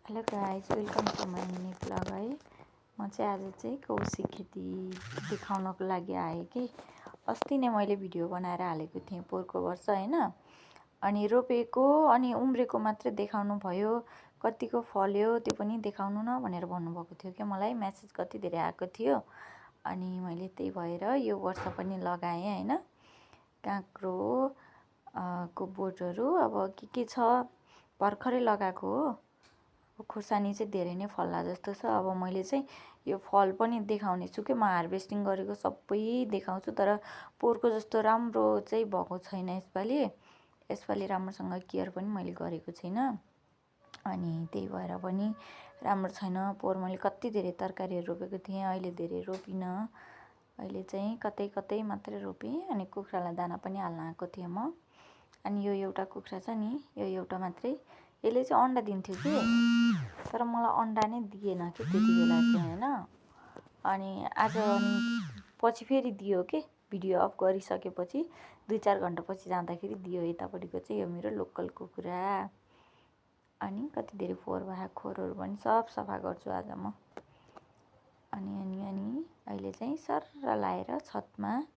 Hello guys, welcome to my mini blog है। म चाहिँ आज चाहिँ कौशी खेती देखाउनको लागि आएँ कि अस्ति नै मैले भिडियो बनाएर हालेको थिएँ पोहोरको वर्ष होइन। अनि रोपेको अनि उम्रेको मात्रै देखाउनु भयो, कतिको फल्यो त्यो पनि देखाउनु न भनेर भन्नुभएको थियो कि मलाई मेसेज कति धेरै आएको थियो। अनि मैले त्यही भएर यो वर्ष पनि लगाएँ होइन। काँक्रो को बोटहरू अब के छ, भर्खरै लगाएको हो। खुर्सानी चाहिँ धेरै नै फल्ला जस्तो छ। अब मैले चाहिँ यो फल पनि देखाउने छु कि म हार्भेस्टिङ गरेको सबै देखाउँछु, तर पोहोरको जस्तो राम्रो चाहिँ भएको छैन यसपालि राम्रोसँग केयर पनि मैले गरेको छैन। अनि त्यही भएर पनि राम्रो छैन। पोहोर मैले कति धेरै तरकारीहरू रोपेको थिएँ, अहिले धेरै रोपिनँ। अहिले चाहिँ कतै कतै मात्रै रोपेँ। अनि कुखुरालाई दाना पनि हाल्न आएको थिएँ म। अनि यो एउटा कुखुरा छ नि, यो एउटा मात्रै, यसले चाहिँ अन्डा दिन्थ्यो कि, तर मलाई अन्डा नै दिएन कि त्यति बेला चाहिँ होइन। अनि आज पछि फेरि दियो के, भिडियो अफ गरिसकेपछि 2-4 घन्टापछि जाँदाखेरि दियो। यतापट्टिको चाहिँ यो मेरो लोकल कुखुरा। अनि कति धेरै फोहोर भएको खोरहरू पनि सब सफा गर्छु आज म। अनि अहिले चाहिँ सर्र लाएर छतमा